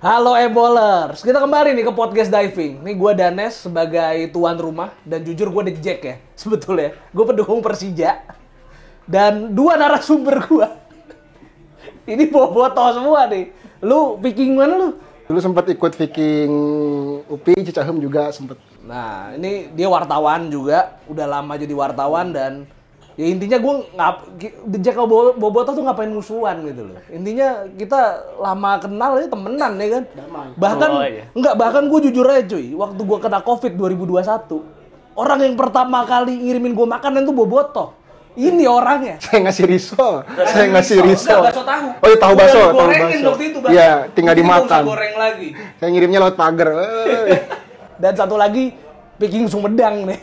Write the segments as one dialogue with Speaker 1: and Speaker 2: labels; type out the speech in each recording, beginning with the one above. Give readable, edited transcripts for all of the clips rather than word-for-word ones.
Speaker 1: Halo Ebolers, kita kembali nih ke podcast diving. Nih gue Danes sebagai tuan rumah dan jujur gue The Jack ya sebetulnya. Gue pendukung Persija dan dua narasumber gue. Ini boboto semua nih. Lu Viking mana lu?
Speaker 2: Dulu sempat ikut Viking UPI, Cicahem juga sempat.
Speaker 1: Nah ini dia wartawan juga, udah lama jadi wartawan dan ya intinya gue The Jack sama Boboto tuh ngapain musuhan gitu loh. Intinya kita lama kenal ya temenan ya kan. Bahkan bahkan gue jujur aja cuy, waktu gue kena Covid 2021, orang yang pertama kali ngirimin gue makanan tuh Boboto. Ini orangnya.
Speaker 2: Saya ngasih risol. Saya ngasih risol.
Speaker 1: Bakso tahu.
Speaker 2: Oh iya, tahu bakso, tahu
Speaker 1: gorengin
Speaker 2: bakso.
Speaker 1: waktu itu.
Speaker 2: Iya, tinggal dimakan.
Speaker 1: Goreng lagi.
Speaker 2: Saya ngirimnya lewat pagar.
Speaker 1: Dan satu lagi Viking Sumedang nih.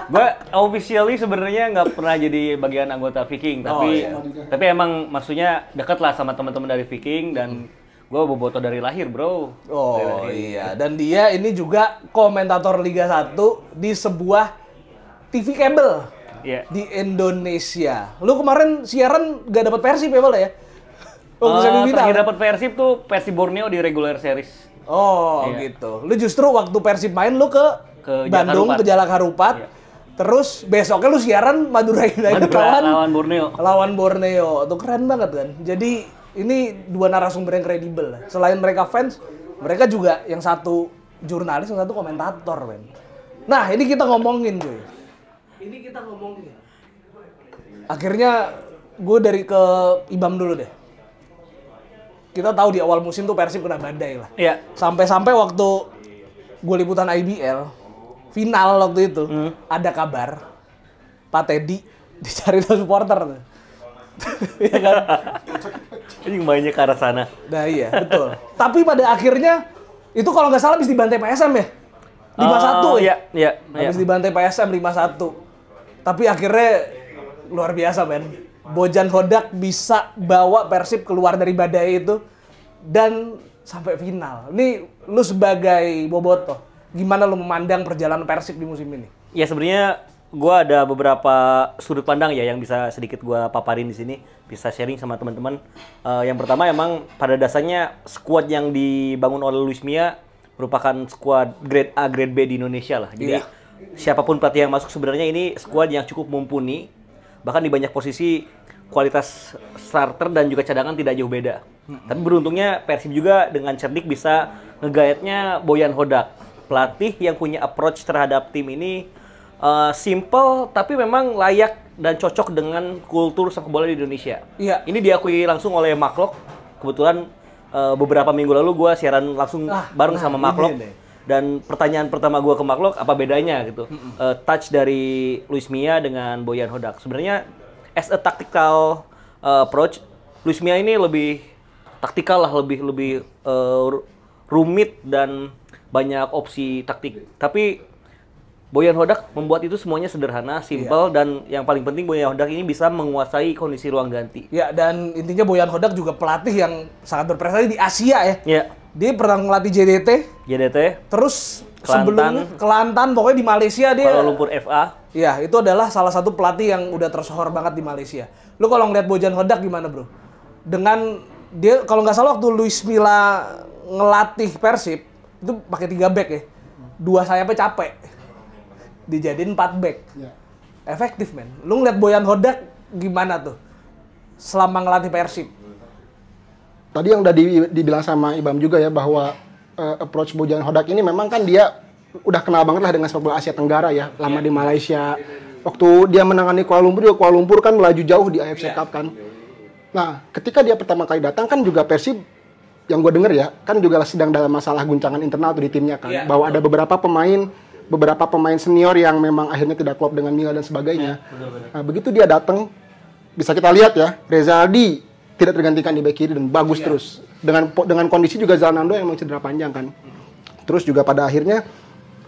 Speaker 3: Gue officially sebenarnya nggak pernah jadi bagian anggota Viking, tapi emang maksudnya deket lah sama teman-teman dari Viking dan gue boboto dari lahir, bro.
Speaker 1: Oh iya, dan dia ini juga komentator Liga 1 di sebuah TV kabel di Indonesia. Lu kemarin siaran gak dapat Persib ya, Bal ya?
Speaker 3: Terakhir dapat Persib tuh Persib Borneo di regular series.
Speaker 1: Oh gitu. Lu justru waktu Persib main lu ke Bandung, ke Jalak Harupat. Terus besoknya lu siaran Madura United
Speaker 3: lawan Borneo.
Speaker 1: Lawan Borneo. Tuh keren banget kan. Jadi ini dua narasumber yang kredibel. Selain mereka fans, mereka juga yang satu jurnalis, yang satu komentator, men. Nah, ini kita ngomongin, cuy. Akhirnya gue dari ke Ibam dulu deh. Kita tahu di awal musim tuh Persib kena badai lah.
Speaker 3: Iya.
Speaker 1: Sampai-sampai waktu gue liputan IBL final waktu itu ada kabar Pak Teddy dicari supporter tuh. Iya kan?
Speaker 3: Ini banyak ke arah sana.
Speaker 1: Nah iya, betul. Tapi pada akhirnya itu kalau nggak salah habis dibantai PSM ya? 5-1 ya?
Speaker 3: Iya.
Speaker 1: Habis dibantai PSM 5-1. Tapi akhirnya luar biasa, men. Bojan Hodak bisa bawa Persib keluar dari badai itu dan sampai final. Ini lu sebagai boboto, gimana lu memandang perjalanan Persib di musim ini?
Speaker 3: Ya sebenarnya gue ada beberapa sudut pandang ya yang bisa sedikit gue paparin di sini, bisa sharing sama teman-teman. Yang pertama emang pada dasarnya skuad yang dibangun oleh Luis Milla merupakan skuad grade A, grade B di Indonesia lah. Jadi siapapun pelatih yang masuk sebenarnya ini skuad yang cukup mumpuni. Bahkan di banyak posisi kualitas starter dan juga cadangan tidak jauh beda. Tapi beruntungnya Persib juga dengan cerdik bisa ngegaetnya Boyan Hodak. Pelatih yang punya approach terhadap tim ini simple tapi memang layak dan cocok dengan kultur sepak bola di Indonesia.
Speaker 1: Iya.
Speaker 3: Ini diakui langsung oleh Mark Locke. Kebetulan beberapa minggu lalu gue siaran langsung bareng sama Mark Locke. Dan pertanyaan pertama gue ke Mark Locke, apa bedanya gitu? Touch dari Luis Milla dengan Boyan Hodak. Sebenarnya as a tactical approach, Luis Milla ini lebih taktikal lah, lebih rumit dan banyak opsi taktik. Tapi Boyan Hodak membuat itu semuanya sederhana, simple, dan yang paling penting Boyan Hodak ini bisa menguasai kondisi ruang ganti.
Speaker 1: Ya, dan intinya Boyan Hodak juga pelatih yang sangat berprestasi di Asia ya.
Speaker 3: Iya.
Speaker 1: Dia pernah ngelatih JDT, terus sebelumnya Kelantan, pokoknya di Malaysia dia.
Speaker 3: Kuala Lumpur FA.
Speaker 1: Iya, itu adalah salah satu pelatih yang udah tersohor banget di Malaysia. Lu kalau ngeliat Bojan Hodak gimana, bro? Dengan dia kalau nggak salah waktu Luis Milla ngelatih Persib itu pakai 3 back ya, 2 sayapnya capek, dijadiin 4 back. Efektif, men. Lu ngeliat Boyan Hodak gimana tuh selama ngelatih Persib?
Speaker 2: Tadi yang udah dibilang sama Ibam juga ya bahwa approach Bojan Hodak ini memang kan dia udah kenal banget lah dengan sepak bola Asia Tenggara ya, lama di Malaysia. Waktu dia menangani Kuala Lumpur kan melaju jauh di AFC Cup kan. Nah, ketika dia pertama kali datang kan juga Persib yang gue denger ya, kan juga sedang dalam masalah guncangan internal tuh di timnya kan. Bahwa ada beberapa pemain senior yang memang akhirnya tidak klop dengan Milla dan sebagainya. Nah, begitu dia datang, bisa kita lihat ya, Rezaldi tidak tergantikan di bek kiri dan bagus terus. Dengan kondisi juga Zalnando yang memang cedera panjang kan. Terus juga pada akhirnya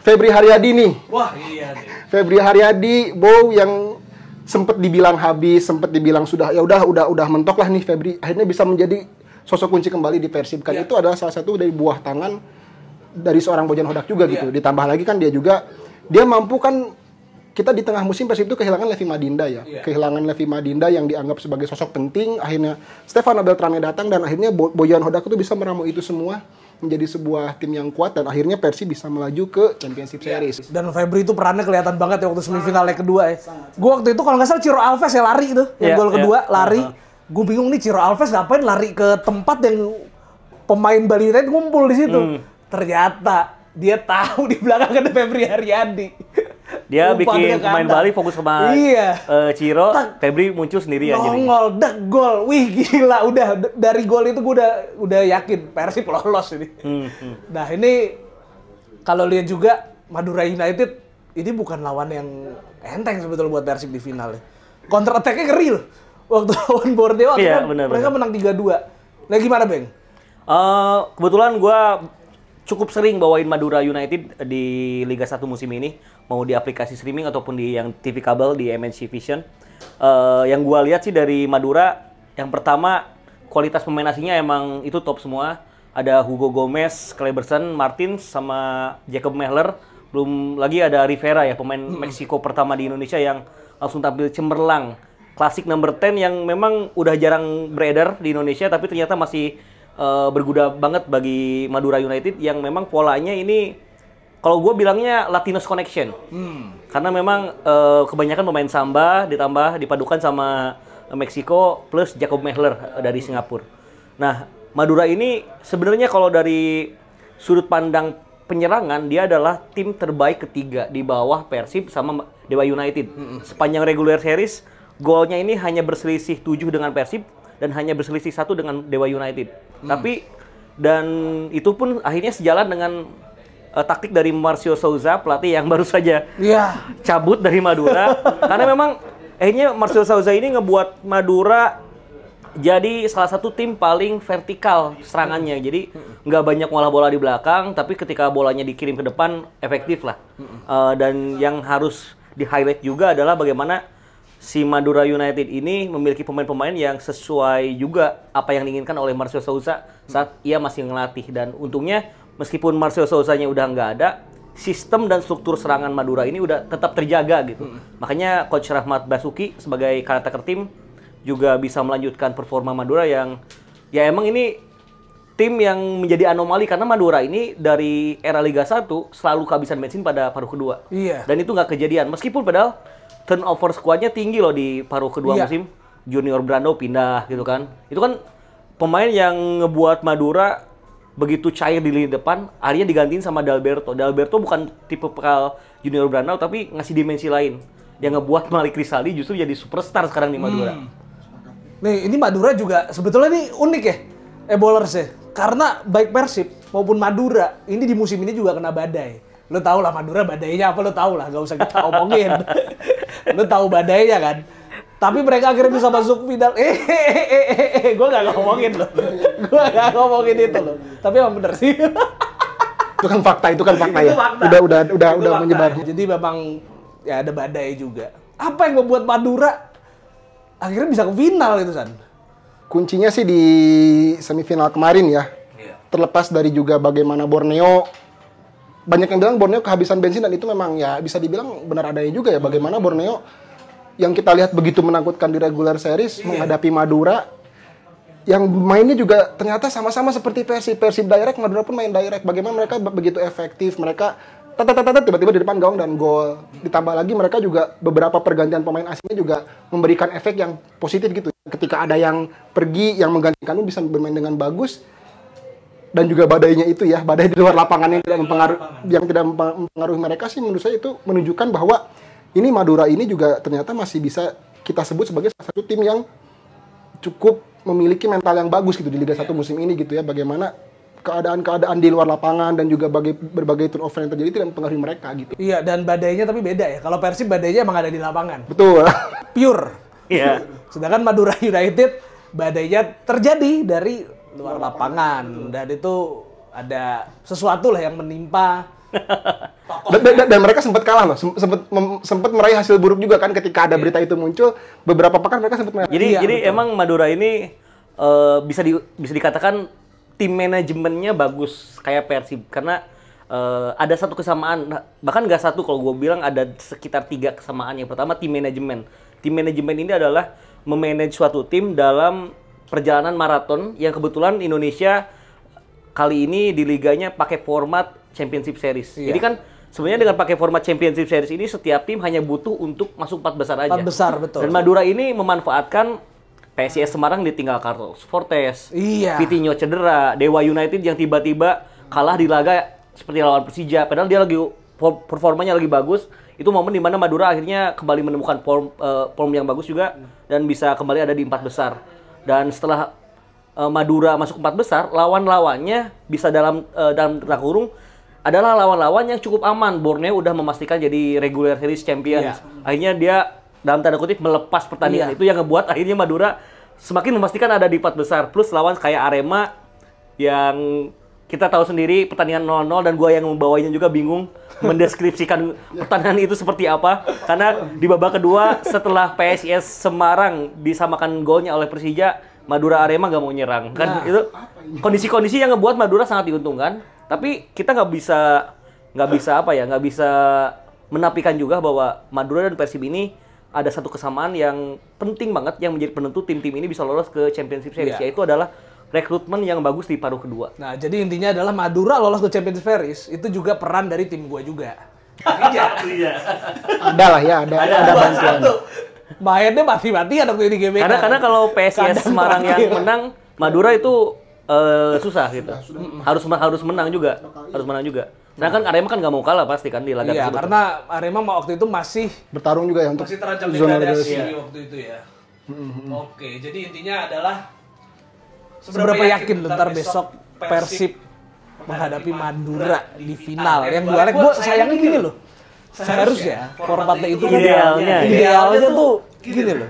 Speaker 2: Febri Haryadi nih.
Speaker 1: Wah, iya nih.
Speaker 2: Febri Haryadi, yang sempat dibilang habis, sempat dibilang sudah udah mentok lah nih Febri. Akhirnya bisa menjadi sosok kunci kembali di Persib kan. Itu adalah salah satu dari buah tangan dari seorang Bojan Hodak juga gitu. Ditambah lagi kan dia mampu kan kita di tengah musim Persib itu kehilangan Levi Madinda ya. Kehilangan Levi Madinda yang dianggap sebagai sosok penting. Akhirnya Stefano Beltrame datang dan akhirnya Bojan Hodak itu bisa meramu itu semua menjadi sebuah tim yang kuat dan akhirnya Persib bisa melaju ke Championship Series.
Speaker 1: Dan Febri itu perannya kelihatan banget ya waktu semifinal leg kedua ya. Gue waktu itu kalau nggak salah Ciro Alves ya lari itu, yang gol kedua lari. Gue bingung nih Ciro Alves ngapain lari ke tempat yang pemain Bali United ngumpul di situ. Ternyata dia tahu di belakang ada Febri Haryadi.
Speaker 3: Dia bikin pemain Bali fokus sama Ciro, Febri muncul sendirian jadi.
Speaker 1: Nongol, gol. Wih gila, udah dari gol itu gue udah yakin Persib lolos ini. Nah ini kalau lihat juga Madura United ini bukan lawan yang enteng sebetulnya buat Persib di final ya. Counter attack-nya ngeri loh. Waktu lawan Borneo mereka menang 3-2. Nah gimana Beng?
Speaker 3: Kebetulan gue cukup sering bawain Madura United di Liga 1 musim ini, mau di aplikasi streaming ataupun di yang TV kabel di MNC Vision. Yang gua lihat sih dari Madura, yang pertama kualitas pemain asingnya emang itu top semua. Ada Hugo Gomez, Kleberson, Martins, sama Jacob Mehler. Belum lagi ada Rivera ya, pemain Meksiko pertama di Indonesia yang langsung tampil cemerlang. Klasik number 10 yang memang udah jarang beredar di Indonesia, tapi ternyata masih berguna banget bagi Madura United yang memang polanya ini kalau gue bilangnya Latinos Connection. Karena memang kebanyakan pemain Samba ditambah dipadukan sama Meksiko plus Jacob Mehler dari Singapura. Nah, Madura ini sebenarnya kalau dari sudut pandang penyerangan dia adalah tim terbaik ketiga di bawah Persib sama Dewa United. Sepanjang regular series golnya ini hanya berselisih 7 dengan Persib dan hanya berselisih 1 dengan Dewa United. Tapi dan itu pun akhirnya sejalan dengan taktik dari Marcio Souza, pelatih yang baru saja cabut dari Madura. Karena memang akhirnya Marcio Souza ini ngebuat Madura jadi salah satu tim paling vertikal serangannya. Jadi nggak banyak ngolah bola di belakang, tapi ketika bolanya dikirim ke depan efektif lah. Dan yang harus di-highlight juga adalah bagaimana si Madura United ini memiliki pemain-pemain yang sesuai juga apa yang diinginkan oleh Marcio Souza saat ia masih ngelatih. Dan untungnya meskipun Marcio Souza-nya udah nggak ada, sistem dan struktur serangan Madura ini udah tetap terjaga gitu. Makanya Coach Rahmat Basuki sebagai caretaker tim juga bisa melanjutkan performa Madura yang ya emang ini tim yang menjadi anomali karena Madura ini dari era Liga 1 selalu kehabisan bensin pada paruh kedua. Dan itu nggak kejadian meskipun padahal turnover squadnya tinggi loh di paruh kedua musim. Junior Brando pindah gitu kan. Itu kan pemain yang ngebuat Madura begitu cair di lini depan, akhirnya digantiin sama Dalberto. Dalberto bukan tipe pekal Junior Brando tapi ngasih dimensi lain. Yang ngebuat Malik Rizaldi justru jadi superstar sekarang di Madura.
Speaker 1: Nih, ini Madura juga sebetulnya ini unik ya. Bowlers ya. Karena baik Persib maupun Madura, ini di musim ini juga kena badai. Lo tau lah Madura badainya apa, lo tau lah, gak usah kita omongin. Lo tahu badainya kan. Tapi mereka akhirnya bisa masuk final. Gue gak ngomongin lo. Gue gak ngomongin itu lo. Tapi emang bener sih.
Speaker 2: Itu kan fakta ya. Udah menyebar.
Speaker 1: Jadi memang ya ada badai juga. Apa yang membuat Madura akhirnya bisa ke final itu, San?
Speaker 2: Kuncinya sih di semifinal kemarin ya. Terlepas dari juga bagaimana Borneo, banyak yang bilang Borneo kehabisan bensin dan itu memang ya bisa dibilang benar adanya juga ya. Bagaimana Borneo yang kita lihat begitu menakutkan di regular series menghadapi Madura yang mainnya juga ternyata sama-sama seperti Persib direct, Madura pun main direct. Bagaimana mereka begitu efektif, mereka tiba-tiba di depan gawang dan gol. Ditambah lagi mereka juga beberapa pergantian pemain asingnya juga memberikan efek yang positif gitu. Ketika ada yang pergi yang menggantikan bisa bermain dengan bagus. Dan juga badainya itu ya, badai di luar lapangan yang tidak mempengaruhi mereka sih menurut saya itu menunjukkan bahwa ini Madura ini juga ternyata masih bisa kita sebut sebagai salah satu tim yang cukup memiliki mental yang bagus gitu di Liga 1 musim ini gitu ya. Bagaimana keadaan-keadaan di luar lapangan dan juga berbagai turnover yang terjadi tidak mempengaruhi mereka gitu.
Speaker 1: Iya, dan badainya tapi beda ya. Kalau Persib badainya emang ada di lapangan.
Speaker 2: Betul.
Speaker 1: Pure.
Speaker 3: Iya.
Speaker 1: Sedangkan Madura United badainya terjadi dari luar lapangan dan itu ada sesuatu lah yang menimpa.
Speaker 2: Dan mereka sempat kalah loh, sempat meraih hasil buruk juga kan ketika ada berita itu muncul beberapa pekan mereka sempat meraih.
Speaker 3: Jadi emang Madura ini bisa dikatakan tim manajemennya bagus kayak Persib karena ada satu kesamaan, bahkan nggak satu, kalau gue bilang ada sekitar 3 kesamaan. Yang pertama, tim manajemen. Tim manajemen ini adalah memanage suatu tim dalam perjalanan maraton yang kebetulan Indonesia kali ini di liganya pakai format Championship Series.
Speaker 1: Iya.
Speaker 3: Jadi kan sebenarnya dengan pakai format Championship Series ini setiap tim hanya butuh untuk masuk 4 besar aja.
Speaker 1: 4 besar, betul.
Speaker 3: Dan Madura ini memanfaatkan PSIS Semarang ditinggal Carlos Fortes,
Speaker 1: Iya.
Speaker 3: Vitinho cedera, Dewa United yang tiba-tiba kalah di laga seperti lawan Persija, padahal dia lagi performanya lagi bagus. Itu momen di mana Madura akhirnya kembali menemukan form yang bagus juga dan bisa kembali ada di 4 besar. Dan setelah Madura masuk 4 besar, lawan-lawannya bisa dalam tanda kurung adalah lawan-lawan yang cukup aman. Borneo udah memastikan jadi regular series champions.
Speaker 1: Iya.
Speaker 3: Akhirnya dia dalam tanda kutip melepas pertandingan itu, yang ngebuat akhirnya Madura semakin memastikan ada di 4 besar. Plus lawan kayak Arema yang kita tahu sendiri pertandingan 0-0 dan gua yang membawanya juga bingung mendeskripsikan pertandingan itu seperti apa. Karena di babak kedua setelah PSIS Semarang disamakan golnya oleh Persija, Madura Arema nggak mau nyerang. Kan itu kondisi-kondisi yang ngebuat Madura sangat diuntungkan. Tapi kita nggak bisa menafikan juga bahwa Madura dan Persib ini ada satu kesamaan yang penting banget yang menjadi penentu tim-tim ini bisa lolos ke Championship Series, yaitu adalah rekrutmen yang bagus di paruh kedua.
Speaker 1: Nah, jadi intinya adalah Madura lolos ke Championship Series itu juga peran dari tim gua juga. Iya.
Speaker 2: Ada lah ya, ada bantuan.
Speaker 1: Mainnya mati-matian waktu ini GBK.
Speaker 3: Karena kalau PSIS Semarang yang menang, Madura itu susah gitu. Harus menang juga. Nah kan Arema kan nggak mau kalah pasti kan di laga
Speaker 1: Iya,
Speaker 3: tersebut.
Speaker 1: karena Arema waktu itu masih
Speaker 2: Bertarung juga ya untuk
Speaker 1: terancam
Speaker 2: zona
Speaker 1: degradasi
Speaker 2: relegasi.
Speaker 1: waktu itu ya. Oke, jadi intinya adalah seberapa yakin lu ntar besok Persib menghadapi Madura di final. Yang gue sayangnya gini loh. Seharusnya formatnya itu kan idealnya tuh gini loh.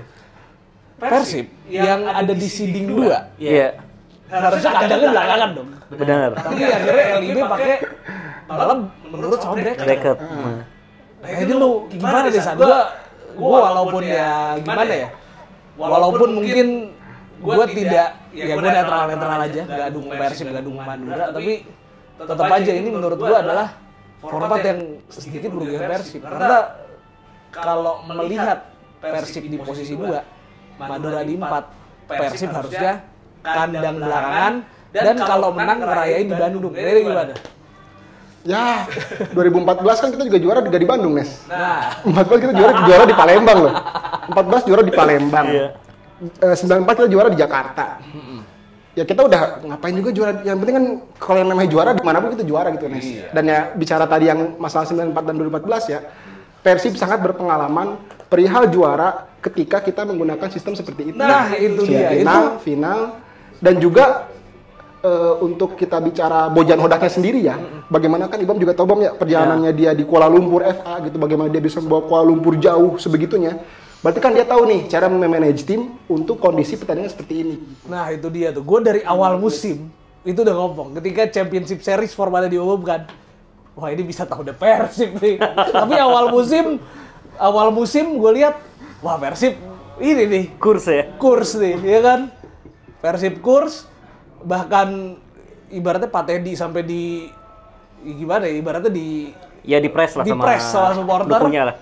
Speaker 1: Persib yang ada di seeding 2
Speaker 3: Iya.
Speaker 1: harusnya kandangnya belakangan dong.
Speaker 3: Benar.
Speaker 1: Tapi akhirnya LIB pakai malah menurut sama
Speaker 3: Bracket.
Speaker 1: Nah ini lu gimana deh San? Gua walaupun ya gimana ya, walaupun mungkin gua tidak, ya gua netral aja, gak dukung Persib, gak dukung Madura, tapi tetap aja ini menurut gua adalah format yang sedikit merugikan Persib. Karena kalau melihat Persib di posisi 2, Madura di 4, Persib harusnya kandang belakangan, dan kalau menang ngerayain di Bandung. Ini gimana?
Speaker 2: Ya, 2014 kan kita juga juara di Bandung, Nes.
Speaker 1: Nah,
Speaker 2: 14 kita juara di Palembang loh. 14 juara di Palembang. 94 kita juara di Jakarta. Ya kita udah ngapain juga juara. Yang penting kan kalau yang namanya juara dimanapun kita juara gitu, Nes. Dan ya bicara tadi yang masalah 94 dan 2014 ya, Persib sangat berpengalaman perihal juara ketika kita menggunakan sistem seperti itu.
Speaker 1: Nah, itu dia.
Speaker 2: Final dan juga untuk kita bicara Bojan Hodaknya sendiri ya, bagaimana kan Ibam juga tahu Bam ya perjalanannya dia di Kuala Lumpur FA gitu, bagaimana dia bisa membawa Kuala Lumpur jauh sebegitunya. Berarti kan dia tahu nih cara memanage tim untuk kondisi pertandingan seperti ini.
Speaker 1: Nah itu dia tuh, gue dari awal musim itu udah ngomong ketika Championship Series formatnya diumumkan, wah ini bisa tahu deh Persib nih. Tapi awal musim gue lihat, wah Persib ini nih
Speaker 3: Kurs
Speaker 1: nih, ya kan? Persib kurs, bahkan ibaratnya Pak Teddy sampai di gimana ya, ibaratnya di
Speaker 3: press lah
Speaker 1: sama supporter.
Speaker 3: Dukungnya lah.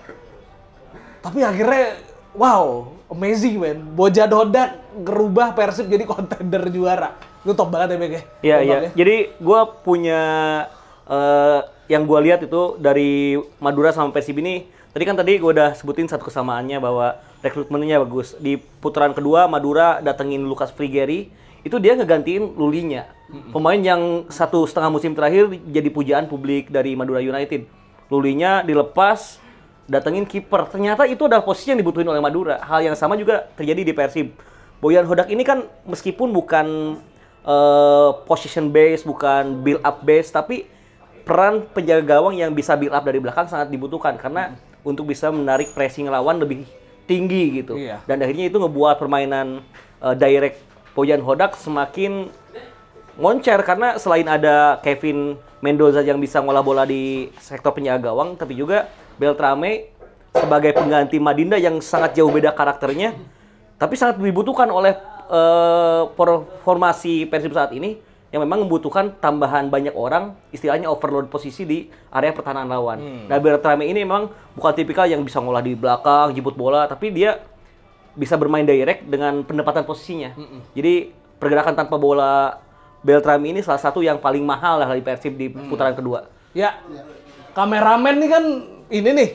Speaker 1: Tapi akhirnya wow, amazing man. Bojan Hodak ngerubah Persib jadi kontender juara. Itu top banget ya, Bek ya.
Speaker 3: Iya. Jadi gue punya yang gue lihat itu dari Madura sama Persib ini. Tadi gue udah sebutin satu kesamaannya bahwa rekrutmennya bagus. Di putaran kedua Madura datengin Lucas Frigeri, itu dia ngegantiin Lulinya. Pemain yang 1,5 musim terakhir jadi pujaan publik dari Madura United. Lulinya dilepas, datengin kiper. Ternyata itu adalah posisi yang dibutuhin oleh Madura. Hal yang sama juga terjadi di Persib. Bojan Hodak ini kan meskipun bukan position base, bukan build up base, tapi peran penjaga gawang yang bisa build up dari belakang sangat dibutuhkan karena untuk bisa menarik pressing lawan lebih tinggi gitu.
Speaker 1: Iya.
Speaker 3: Dan akhirnya itu ngebuat permainan direct Bojan Hodak semakin moncer karena selain ada Kevin Mendoza yang bisa ngolah bola di sektor penjaga gawang, tapi juga Beltrame sebagai pengganti Madinda yang sangat jauh beda karakternya, tapi sangat dibutuhkan oleh formasi Persib saat ini. yang memang membutuhkan tambahan banyak orang, istilahnya overload posisi di area pertahanan lawan. Nah, Beltrame ini memang bukan tipikal yang bisa ngolah di belakang, jemput bola, tapi dia bisa bermain direct dengan penempatan posisinya. Jadi pergerakan tanpa bola Beltrame ini salah satu yang paling mahal lah dari Persib di putaran kedua.
Speaker 1: Ya, kameramen nih kan ini nih,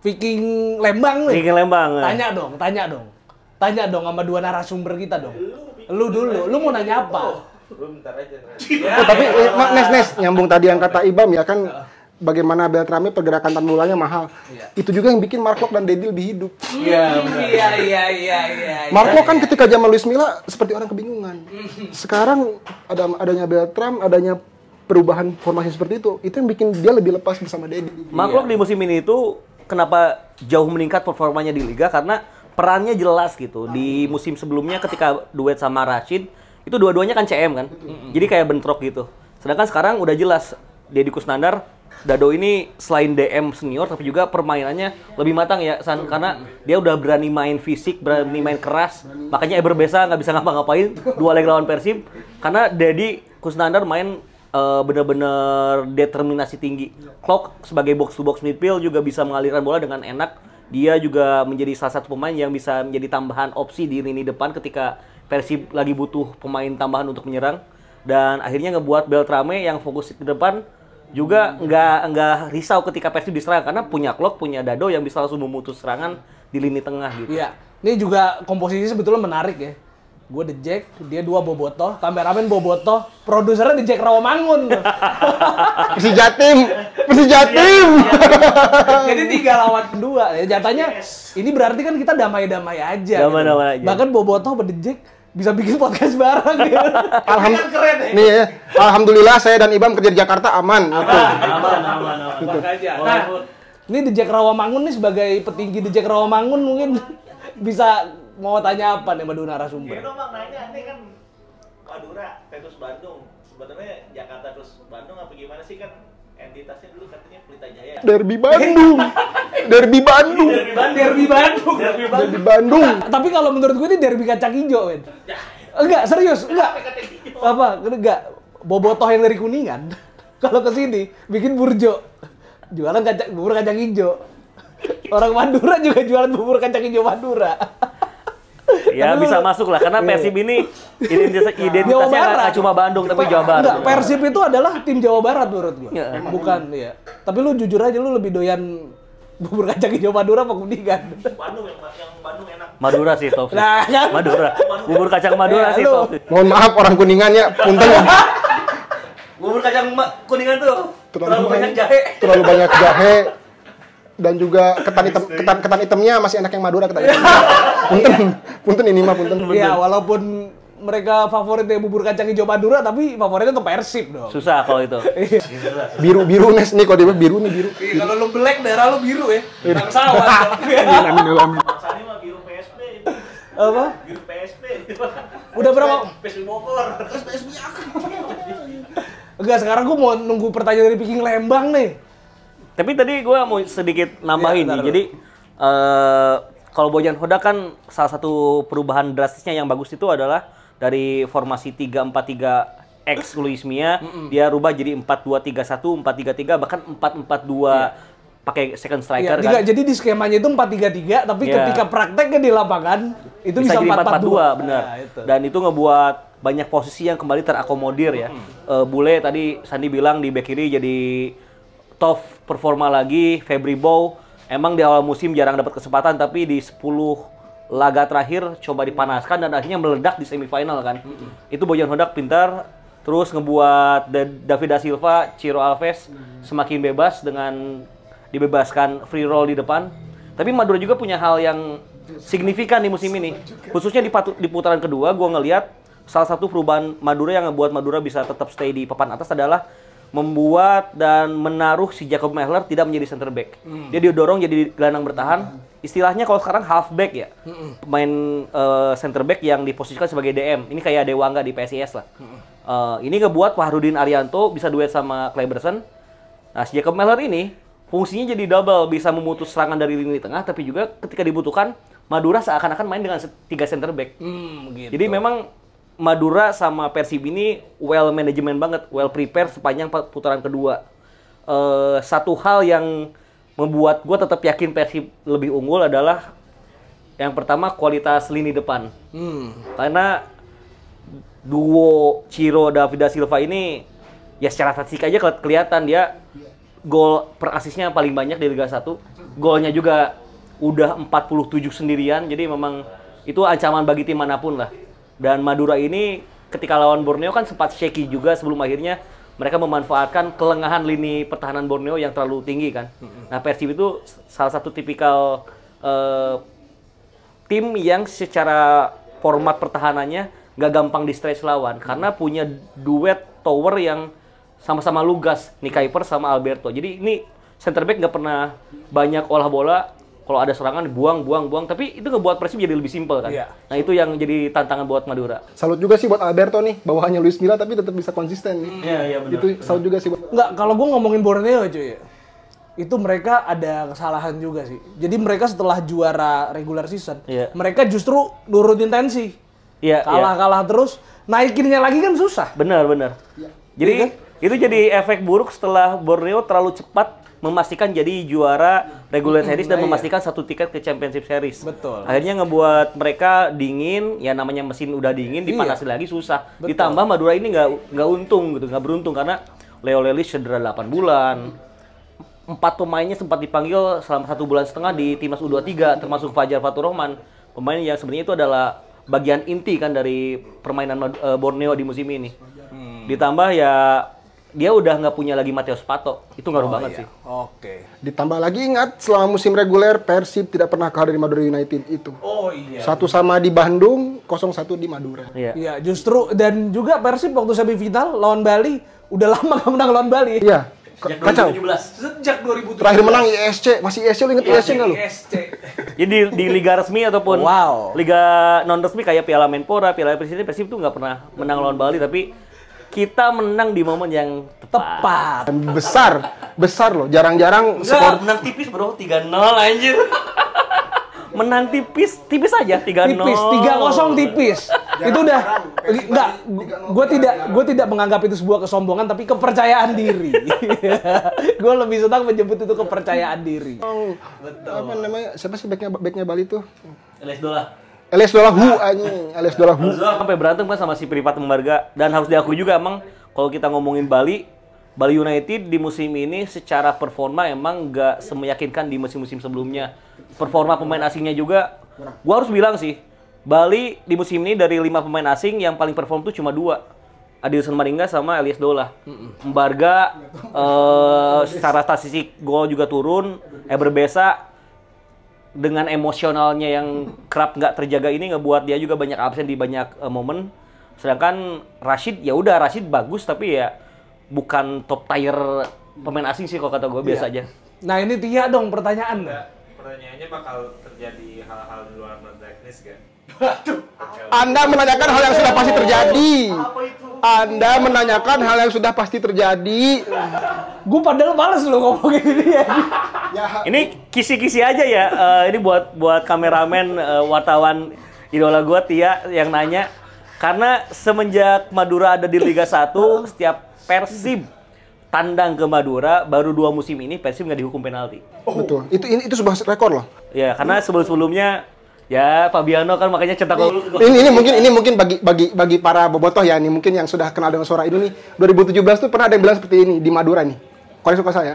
Speaker 1: Viking Lembang nih.
Speaker 3: Viking Lembang.
Speaker 1: Tanya dong sama dua narasumber kita dong. Lu dulu, lu mau nanya apa?
Speaker 2: Tapi Nes nyambung tadi yang kata Ibam ya kan bagaimana Beltrame pergerakan tanpa bolanya mahal. Itu juga yang bikin Mark Locke dan Dedi lebih hidup.
Speaker 1: Iya.
Speaker 2: Mark Locke kan ketika zaman Luis Milla seperti orang kebingungan. Sekarang adanya Beltram, adanya perubahan formasi seperti itu yang bikin dia lebih lepas bersama Dedi.
Speaker 3: Mark Locke di musim ini itu kenapa jauh meningkat performanya di liga karena perannya jelas gitu. Di musim sebelumnya ketika duet sama Rashid itu dua-duanya kan CM kan, jadi kayak bentrok gitu. Sedangkan sekarang udah jelas Deddy Kusnandar, Dado ini selain DM senior tapi juga permainannya lebih matang ya San, karena dia udah berani main fisik, berani main keras. Makanya Eber Besa nggak bisa ngapa-ngapain 2 leg lawan Persib karena Deddy Kusnandar main bener-bener determinasi tinggi. Klok sebagai box to box midfield juga bisa mengalirkan bola dengan enak. Dia juga menjadi salah satu pemain yang bisa menjadi tambahan opsi di lini depan ketika Persib lagi butuh pemain tambahan untuk menyerang, dan akhirnya ngebuat Beltrame yang fokus di depan juga nggak risau ketika Persib diserang karena punya Klok, punya Dado yang bisa langsung memutus serangan di lini tengah gitu.
Speaker 1: Iya, ini juga komposisi sebetulnya menarik ya. Gue The Jack, dia 2 Bobotoh, kameramen Bobotoh, produsernya The Jack Rawamangun.
Speaker 2: Persijatim.
Speaker 1: Jadi 3 lawan 2 ya jatanya. Ini berarti kan kita damai-damai aja.
Speaker 3: Damai-damai aja.
Speaker 1: Bahkan Bobotoh sama The Jack bisa bikin podcast bareng gitu.
Speaker 2: Keren ya. Nih ya, alhamdulillah saya dan Ibam kerja di Jakarta aman.
Speaker 3: Aman.
Speaker 1: Nah, ini The Jack Rawamangun nih sebagai petinggi The Jack Rawamangun mungkin bisa mau tanya apa nih sama dua narasumber?
Speaker 4: Gini dong Bang, nanya, ini kan Madura versus Bandung. Sebenarnya Jakarta terus Bandung apa gimana sih kan entitasnya dulu katanya Pelita Jaya.
Speaker 2: Derby Bandung.
Speaker 1: Tapi kalau menurut gue ini derby kacang hijau, men. Enggak, serius, enggak. Enggak. Bobotoh yang dari Kuningan. Kalau ke sini bikin burjo. Jualan bubur kacang hijau. Orang Madura juga jualan bubur kacang hijau Madura.
Speaker 3: Ya bisa masuk lah karena Persib ini identitasnya nggak cuma Bandung tapi Jawa Barat.
Speaker 1: Enggak, Persib itu adalah tim Jawa Barat menurut gua. Bukan, ya. Tapi lu jujur aja lu lebih doyan bubur kacang hijau Madura apa Kuningan?
Speaker 4: Bandung yang Bandung enak.
Speaker 3: Madura sih top.
Speaker 1: Nah, kan?
Speaker 3: Madura. Bubur kacang Madura sih top.
Speaker 2: Mohon maaf orang Kuningan ya, punten.
Speaker 4: Bubur kacang Kuningan tuh terlalu banyak
Speaker 2: jahe. Dan juga ketan hitamnya masih enak yang Madura ketan hitam. Punten ini mah punten.
Speaker 1: Iya, walaupun mereka favoritnya bubur kacang hijau Madura, tapi favoritnya tuh Persib dong.
Speaker 3: Susah kalau itu.
Speaker 2: Biru Nes nih, kalau dia biru nih biru.
Speaker 1: Iya, kalau lu black darah lu biru ya. Bangsawan.
Speaker 2: Amin.
Speaker 4: Rasanya mah biru PSP.
Speaker 1: Apa?
Speaker 4: Biru PSP.
Speaker 1: Udah berapa?
Speaker 4: PSP Bogor.
Speaker 1: Enggak, sekarang gua mau nunggu pertanyaan dari Viking Lembang nih.
Speaker 3: Tapi tadi gue mau sedikit nambahin nih. Jadi kalau Bojan Hodak kan salah satu perubahan drastisnya yang bagus itu adalah dari formasi 3-4-3 X Luis Milla, dia rubah jadi 4-2-3-1, 4-3-3, bahkan 4-4-2 pakai second striker
Speaker 1: kan.
Speaker 3: kan.
Speaker 1: Jadi di skemanya itu 4-3-3, tapi ketika prakteknya di lapangan itu bisa
Speaker 3: 4-4-2, benar.
Speaker 1: Nah, itu.
Speaker 3: Dan itu ngebuat banyak posisi yang kembali terakomodir ya. Bule tadi Sandi bilang di bek kiri jadi top performa lagi. Febri Bow emang di awal musim jarang dapat kesempatan, tapi di 10 laga terakhir coba dipanaskan dan akhirnya meledak di semifinal kan. Itu Bojan Hodak pintar, terus ngebuat David da Silva, Ciro Alves semakin bebas dengan dibebaskan free roll di depan. Tapi Madura juga punya hal yang signifikan di musim ini, khususnya di putaran kedua. Gue ngelihat salah satu perubahan Madura yang ngebuat Madura bisa tetap stay di papan atas adalah membuat dan menaruh si Jacob Mehler tidak menjadi center back. Dia didorong jadi gelandang bertahan. Istilahnya kalau sekarang half back ya. Pemain center back yang diposisikan sebagai DM. Ini kayak Dewangga di PSIS lah. Ini ngebuat Fahrudin Arianto bisa duet sama Kleberson. Nah, si Jacob Mehler ini fungsinya jadi double, bisa memutus serangan dari lini tengah, tapi juga ketika dibutuhkan Madura seakan-akan main dengan 3 center back.
Speaker 1: Gitu.
Speaker 3: Jadi memang Madura sama Persib ini well management banget, well prepare sepanjang putaran kedua. Satu hal yang membuat gue tetap yakin Persib lebih unggul adalah yang pertama kualitas lini depan. Karena duo Ciro David da Silva ini ya secara statistik aja kelihatan dia gol per asisnya paling banyak di Liga 1. Golnya juga udah 47 sendirian, jadi memang itu ancaman bagi tim manapun lah. Dan Madura ini ketika lawan Borneo kan sempat shaky juga sebelum akhirnya mereka memanfaatkan kelengahan lini pertahanan Borneo yang terlalu tinggi kan. Nah Persib itu salah satu tipikal tim yang secara format pertahanannya nggak gampang di stretch lawan karena punya duet tower yang sama-sama lugas, Nick Kuiper sama Alberto. Jadi ini center back nggak pernah banyak olah bola. Kalau ada serangan buang, tapi itu ngebuat Persib jadi lebih simpel kan.
Speaker 1: Iya.
Speaker 3: Nah itu yang jadi tantangan buat Madura.
Speaker 2: Salut juga sih buat Alberto nih, bawahannya Luis Milla tapi tetap bisa konsisten nih.
Speaker 3: Iya benar.
Speaker 2: Itu salut juga sih buat.
Speaker 1: Enggak, kalau gue ngomongin Borneo cuy, itu mereka ada kesalahan juga sih. Jadi mereka setelah juara regular season,
Speaker 3: Iya.
Speaker 1: mereka justru nurunin tensi.
Speaker 3: Iya.
Speaker 1: Kalah terus, naikinnya lagi kan susah.
Speaker 3: Benar. Jadi
Speaker 1: Iya kan?
Speaker 3: itu jadi efek buruk setelah Borneo terlalu cepat memastikan jadi juara regular series dan memastikan satu tiket ke Championship Series.
Speaker 1: Betul.
Speaker 3: Akhirnya ngebuat mereka dingin, ya namanya mesin udah dingin, dipanasin lagi susah.
Speaker 1: Betul.
Speaker 3: Ditambah Madura ini nggak untung gitu, nggak beruntung karena Leo Lelis cedera 8 bulan. 4 pemainnya sempat dipanggil selama 1,5 bulan di timnas U23, termasuk Fajar Faturrahman, pemain yang sebenarnya itu adalah bagian inti kan dari permainan Borneo di musim ini. Ditambah ya dia udah nggak punya lagi Mateus Pato, itu ngaruh banget sih.
Speaker 1: Oke.
Speaker 2: Ditambah lagi ingat selama musim reguler Persib tidak pernah kalah dari Madura United itu.
Speaker 1: Oh iya.
Speaker 2: 1 sama di Bandung, 0-1 di Madura.
Speaker 3: Iya.
Speaker 1: Iya, justru dan juga Persib waktu semifinal lawan Bali udah lama nggak menang lawan Bali.
Speaker 2: Iya, kacau.
Speaker 1: Sejak 2017.
Speaker 2: Terakhir menang ISC, masih ISC, lu inget ISC nggak lu?
Speaker 1: ISC.
Speaker 3: Jadi di liga resmi ataupun
Speaker 1: Wow.
Speaker 3: liga non resmi kayak Piala Menpora, Piala Presiden, Persib tuh nggak pernah menang lawan Bali, tapi kita menang di momen yang tepat.
Speaker 1: Tepat.
Speaker 2: Besar loh, jarang-jarang
Speaker 3: Enggak, menang tipis bro, 3-0 anjir. Menang tipis aja 3-0.
Speaker 1: Tipis, 3-0 tipis. Itu udah enggak, gue tidak menganggap itu sebuah kesombongan tapi kepercayaan diri. Gue lebih senang menyebut itu kepercayaan diri.
Speaker 2: Apa namanya? Siapa sih backnya Bali tuh?
Speaker 3: Elias Dolahu.
Speaker 2: Elias Dolahu.
Speaker 3: Sampai berantem kan sama si Privat Membarga, dan harus diakui juga emang kalau kita ngomongin Bali United di musim ini secara performa emang nggak semeyakinkan di musim-musim sebelumnya. Performa pemain asingnya juga, gua harus bilang sih, Bali di musim ini dari 5 pemain asing yang paling perform tuh cuma 2. Adilson Maringga sama Elias Dolah. Membarga secara statistik gol juga turun, Berbesa dengan emosionalnya yang kerap nggak terjaga ini ngebuat dia juga banyak absen di banyak momen. Sedangkan Rashid ya udah Rashid bagus tapi ya bukan top tier pemain asing sih kalau kata gue, biasa aja.
Speaker 1: Nah ini Tia dong pertanyaan.
Speaker 5: Pertanyaannya bakal terjadi hal-hal di luar non teknis gak?
Speaker 2: Anda menanyakan hal yang sudah pasti terjadi. Anda menanyakan hal yang sudah pasti terjadi.
Speaker 1: Gue padahal males lo ngomongin ini ya.
Speaker 3: Ini kisi-kisi aja ya. Ini buat kameramen, wartawan idola gue Tia yang nanya. Karena semenjak Madura ada di Liga 1, setiap Persib tandang ke Madura, baru 2 musim ini Persib nggak dihukum penalti.
Speaker 2: Betul. Itu sebuah rekor loh.
Speaker 3: Ya, karena sebelum-sebelumnya ya Fabiano kan makanya cetak gol.
Speaker 2: Ini mungkin bagi para bobotoh ya, ini mungkin yang sudah kenal dengan suara ini nih. 2017 tuh pernah ada yang bilang seperti ini di Madura nih. Koreksi suka saya.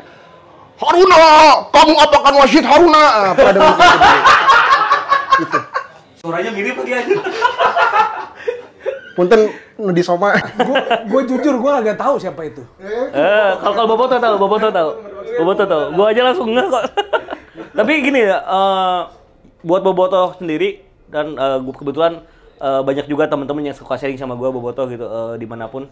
Speaker 2: Haruna, kamu apakan wasit Haruna? Pernah dengar seperti itu. Gitu.
Speaker 3: Suaranya mirip lagi aja.
Speaker 2: Punten di Soma.
Speaker 1: Gue jujur gue agak tahu siapa itu.
Speaker 3: Kalau Boboto tahu. Gua aja langsung nggak kok. Tapi gini ya, buat Boboto sendiri dan gue kebetulan banyak juga teman-teman yang suka sharing sama gue Boboto gitu dimanapun.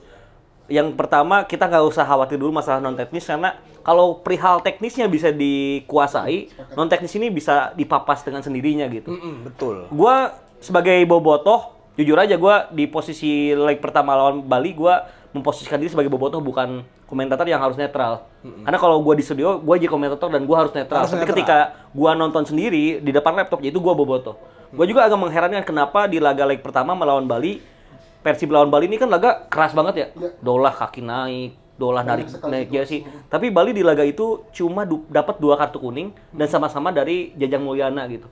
Speaker 3: Yang pertama kita nggak usah khawatir dulu masalah non teknis karena kalau perihal teknisnya bisa dikuasai, non teknis ini bisa dipapas dengan sendirinya gitu.
Speaker 1: Betul.
Speaker 3: Gue sebagai bobotoh, jujur aja gue di posisi leg pertama lawan Bali, gue memposisikan diri sebagai bobotoh, bukan komentator yang harus netral. Karena kalau gue di studio, gue jadi komentator dan gue harus netral. Tapi ketika gue nonton sendiri di depan laptop, yaitu gue bobotoh. Gue juga agak mengherankan kenapa di laga leg pertama melawan Bali, Persib lawan Bali ini kan laga keras banget ya.
Speaker 2: Iya.
Speaker 3: Dolah kaki naik, Dolah narik
Speaker 2: sekali
Speaker 3: jersey. Tapi Bali di laga itu cuma dapat 2 kartu kuning dan sama-sama dari Jajang Mulyana gitu.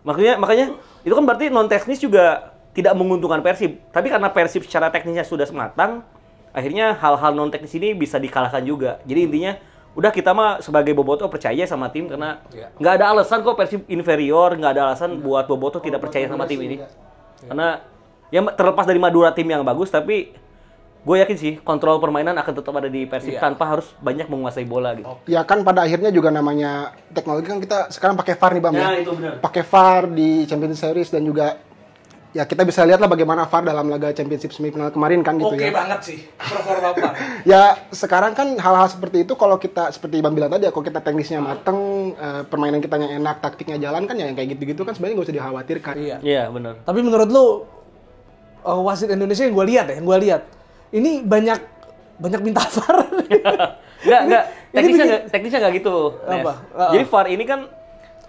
Speaker 3: Makanya itu kan berarti non teknis juga tidak menguntungkan Persib. Tapi karena Persib secara teknisnya sudah matang, akhirnya hal-hal non teknis ini bisa dikalahkan juga. Jadi intinya udah kita mah sebagai Boboto percaya sama tim karena nggak ada alasan kok Persib inferior, nggak ada alasan buat Boboto tidak percaya sama tim ini. Karena ya terlepas dari Madura tim yang bagus, tapi gue yakin sih kontrol permainan akan tetap ada di Persib tanpa harus banyak menguasai bola gitu.
Speaker 2: Ya kan pada akhirnya juga namanya teknologi kan kita sekarang pakai VAR nih Bam ya.
Speaker 3: Itu benar.
Speaker 2: Pakai VAR di Champions Series dan juga ya kita bisa lihat lah bagaimana VAR dalam laga Championship semifinal kemarin kan gitu
Speaker 1: Oke
Speaker 2: ya.
Speaker 1: banget sih performa VAR.
Speaker 2: Ya sekarang kan hal-hal seperti itu kalau kita seperti Bang bilang tadi ya, kalau kita teknisnya mateng, permainan kita yang enak, taktiknya jalan kan ya yang kayak gitu-gitu kan sebenarnya nggak usah dikhawatirkan.
Speaker 1: Iya.
Speaker 3: Iya benar.
Speaker 1: Tapi menurut lu wasit Indonesia yang gue lihat, ini banyak minta VAR.
Speaker 3: Enggak. Teknisnya enggak gitu. Nes.
Speaker 1: Apa?
Speaker 3: Jadi VAR ini kan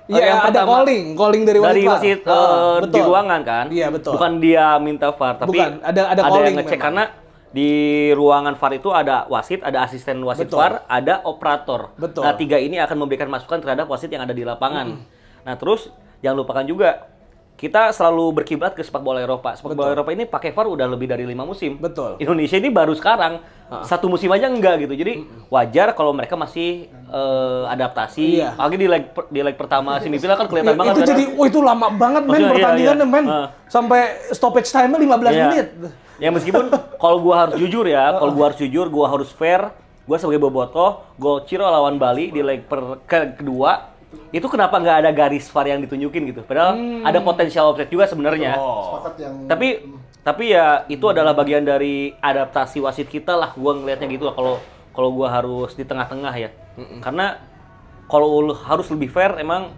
Speaker 1: Iya,
Speaker 3: yang
Speaker 1: ada
Speaker 3: pertama,
Speaker 1: calling dari
Speaker 3: wasit
Speaker 1: VAR.
Speaker 3: di ruangan kan.
Speaker 1: Iya, betul.
Speaker 3: Bukan dia minta VAR, tapi
Speaker 1: Bukan, ada
Speaker 3: yang
Speaker 1: calling
Speaker 3: ngecek
Speaker 1: memang.
Speaker 3: karena di ruangan VAR itu ada wasit, ada asisten wasit
Speaker 1: Betul.
Speaker 3: VAR, ada operator.
Speaker 1: Betul.
Speaker 3: Nah, 3 ini akan memberikan masukan terhadap wasit yang ada di lapangan. Nah, terus jangan lupakan juga kita selalu berkiblat ke sepak bola Eropa. Sepak bola Eropa ini pakai VAR udah lebih dari 5 musim.
Speaker 1: Betul.
Speaker 3: Indonesia ini baru sekarang, 1 musim aja enggak gitu. Jadi wajar kalau mereka masih adaptasi.
Speaker 1: Iya.
Speaker 3: Apalagi di leg pertama semifinal kan kelihatan banget.
Speaker 1: Itu
Speaker 3: kan.
Speaker 1: jadi, itu lama banget men
Speaker 3: Maksudnya,
Speaker 1: pertandingannya
Speaker 3: iya.
Speaker 1: men. Sampai stoppage time-nya 15
Speaker 3: Iya.
Speaker 1: menit.
Speaker 3: Ya meskipun kalau gua harus jujur ya, gua harus fair. Gua sebagai Boboto, Gociro lawan Bali di leg kedua. Itu kenapa nggak ada garis VAR yang ditunjukin gitu? Padahal ada potensial offside juga sebenarnya.
Speaker 2: Sepakat yang
Speaker 3: Tapi ya itu adalah bagian dari adaptasi wasit kita lah. Gua ngelihatnya gitu lah kalau gua harus di tengah-tengah ya. Karena kalau harus lebih fair emang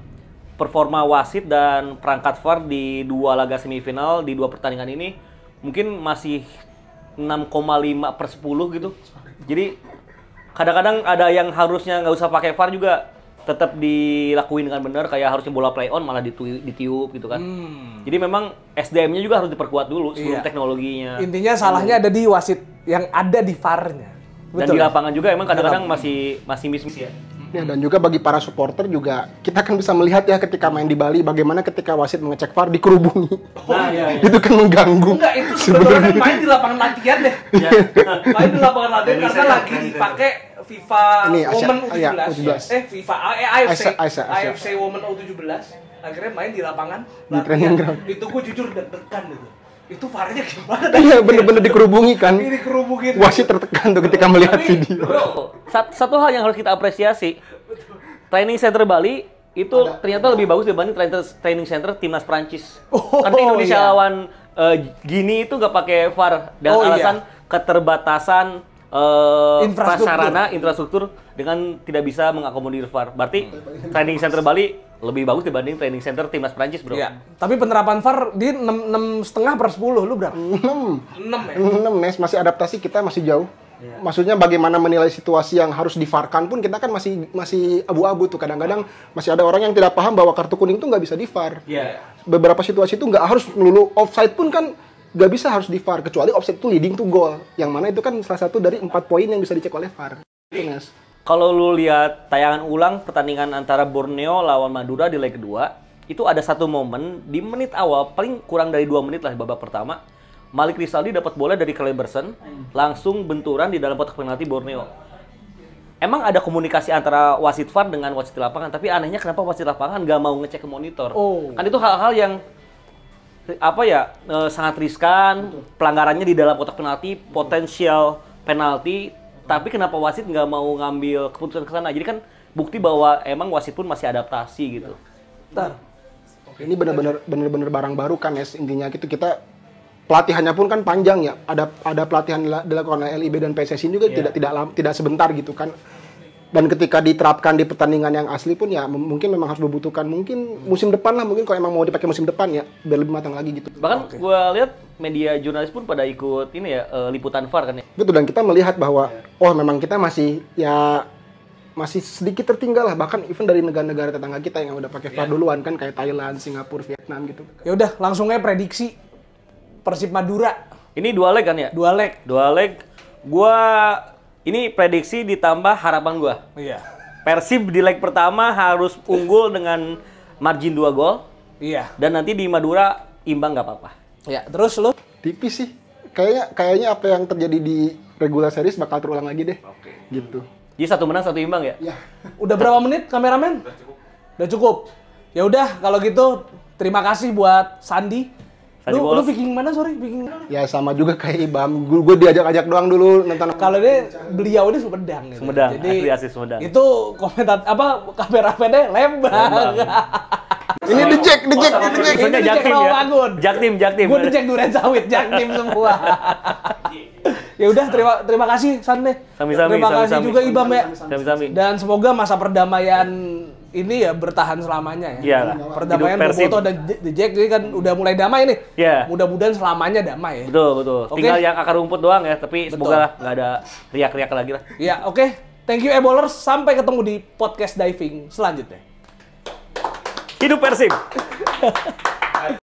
Speaker 3: performa wasit dan perangkat VAR di 2 laga semifinal di 2 pertandingan ini mungkin masih 6,5/10 gitu. Jadi kadang-kadang ada yang harusnya nggak usah pakai VAR juga tetap dilakuin dengan benar, kayak harusnya bola play on malah ditiup gitu kan. Jadi memang SDM-nya juga harus diperkuat dulu sebelum
Speaker 1: Iya.
Speaker 3: teknologinya.
Speaker 1: Intinya salahnya ada di wasit yang ada di VAR-nya.
Speaker 3: Dan di lapangan juga emang kadang-kadang masih miss ya.
Speaker 2: ya, dan juga bagi para supporter juga kita kan bisa melihat ya ketika main di Bali bagaimana ketika wasit mengecek VAR dikerubungi.
Speaker 1: Nah, iya.
Speaker 2: Itu kan mengganggu.
Speaker 1: Enggak, itu sebenarnya kan main di lapangan latihan deh. Main di lapangan latihan karena lagi dipakai FIFA
Speaker 2: Ini Asia-
Speaker 1: Women
Speaker 2: iya,
Speaker 1: U17.
Speaker 2: U17.
Speaker 1: FIFA AFC.
Speaker 2: Asia.
Speaker 1: AFC Women U17. Akhirnya main di lapangan
Speaker 2: Di training ground.
Speaker 1: Itu gue jujur deg-degan gitu. Itu VAR-nya gimana?
Speaker 2: Iya, bener-bener dikerubungi kan.
Speaker 1: Ini kerubungin.
Speaker 2: Wasit tertekan tuh ketika melihat
Speaker 1: Tapi,
Speaker 2: video.
Speaker 3: Bro, satu hal yang harus kita apresiasi. Training center Bali itu ternyata lebih bagus dibanding training center timnas Prancis.
Speaker 1: Oh,
Speaker 3: Karena Indonesia
Speaker 1: iya.
Speaker 3: lawan Gini itu nggak pakai VAR dengan
Speaker 1: Oh, iya.
Speaker 3: alasan keterbatasan prasarana infrastruktur dengan tidak bisa mengakomodir VAR. Berarti training center Bali lebih bagus dibanding training center timnas Prancis, bro.
Speaker 1: Iya. Tapi penerapan VAR di 6,5/10. Lu berapa? 6 ya?
Speaker 2: 6 Nes, masih adaptasi kita masih jauh. Maksudnya bagaimana menilai situasi yang harus di-VAR-kan pun kita kan masih abu-abu tuh. Kadang-kadang masih ada orang yang tidak paham bahwa kartu kuning tuh nggak bisa di-VAR.
Speaker 3: Iya.
Speaker 2: Beberapa situasi itu nggak harus melulu offside pun kan nggak bisa harus di-VAR, kecuali offside itu leading to goal. Yang mana itu kan salah satu dari 4 poin yang bisa dicek oleh VAR. Itu, Nes.
Speaker 3: Kalau lu lihat tayangan ulang pertandingan antara Borneo lawan Madura di leg kedua, itu ada satu momen di menit awal, paling kurang dari 2 menit lah di babak pertama, Malik Rizaldi dapat bola dari Kleberson, langsung benturan di dalam kotak penalti Borneo. Emang ada komunikasi antara wasit VAR dengan wasit di lapangan, tapi anehnya kenapa wasit lapangan nggak mau ngecek ke monitor?
Speaker 1: Oh.
Speaker 3: Kan itu hal-hal yang sangat riskan, pelanggarannya di dalam kotak penalti, potensial penalti, tapi kenapa wasit nggak mau ngambil keputusan ke sana? Jadi kan bukti bahwa emang wasit pun masih adaptasi gitu.
Speaker 1: Bentar.
Speaker 2: Ini benar-benar barang baru kan, Nes. Intinya gitu, kita pelatihannya pun kan panjang ya. Ada pelatihan dilakukan oleh LIB dan PSSI juga tidak sebentar gitu kan. Dan ketika diterapkan di pertandingan yang asli pun ya mungkin memang harus membutuhkan mungkin musim depan lah, mungkin kalau emang mau dipakai musim depan ya biar lebih matang lagi gitu.
Speaker 3: Bahkan gue lihat media jurnalis pun pada ikut ini ya liputan VAR kan ya.
Speaker 2: Betul, dan kita melihat bahwa memang kita masih sedikit tertinggal lah, bahkan even dari negara-negara tetangga kita yang udah pakai VAR duluan kan, kayak Thailand, Singapura, Vietnam gitu.
Speaker 1: Ya udah, langsung aja prediksi Persib Madura.
Speaker 3: Ini 2 leg kan ya?
Speaker 1: 2 leg.
Speaker 3: 2 leg. Gua ini prediksi ditambah harapan gua.
Speaker 1: Iya.
Speaker 3: Persib di leg pertama harus unggul dengan margin 2 gol.
Speaker 1: Iya.
Speaker 3: Dan nanti di Madura imbang nggak apa-apa.
Speaker 1: Ya, terus lu?
Speaker 2: Tipis sih. Kayaknya apa yang terjadi di regular series bakal terulang lagi deh. Gitu.
Speaker 3: Jadi 1 menang 1 imbang ya?
Speaker 2: Ya.
Speaker 1: Udah berapa menit kameramen? Udah cukup. Ya udah kalau gitu terima kasih buat Sandi. Lu Viking mana Viking mana?
Speaker 2: Ya sama juga kayak Ibam. Gue diajak-ajak doang dulu nonton.
Speaker 1: Kalau beliau ini Sumedang gitu.
Speaker 3: Sumedang,
Speaker 1: Jadi
Speaker 3: asli Sumedang.
Speaker 1: itu komentar kameramennya Lembang.
Speaker 2: Ini The Jack.
Speaker 3: Maksudnya
Speaker 1: Ini
Speaker 3: Jaktim ya?
Speaker 1: Rawamangun.
Speaker 3: Jaktim.
Speaker 1: Gue The Jack Duren Sawit, Jaktim semua. Ya udah terima kasih San deh.
Speaker 3: Sami-sami,
Speaker 1: Terima kasih
Speaker 3: sami-sami.
Speaker 1: juga Ibam ya.
Speaker 3: Sami-sami.
Speaker 1: Dan semoga masa perdamaian ini ya bertahan selamanya ya.
Speaker 3: Iya.
Speaker 1: Perdamaian
Speaker 3: Hidup Persib.
Speaker 1: Boboto dan The Jack ini kan udah mulai damai nih.
Speaker 3: Iya.
Speaker 1: Mudah-mudahan selamanya damai ya.
Speaker 3: Betul.
Speaker 1: Oke.
Speaker 3: Tinggal yang akar rumput doang ya, tapi
Speaker 1: Betul.
Speaker 3: semoga lah nggak ada riak-riak lagi lah.
Speaker 1: Ya, oke. Thank you Ebolers. Sampai ketemu di podcast diving selanjutnya.
Speaker 3: Hidup Persib!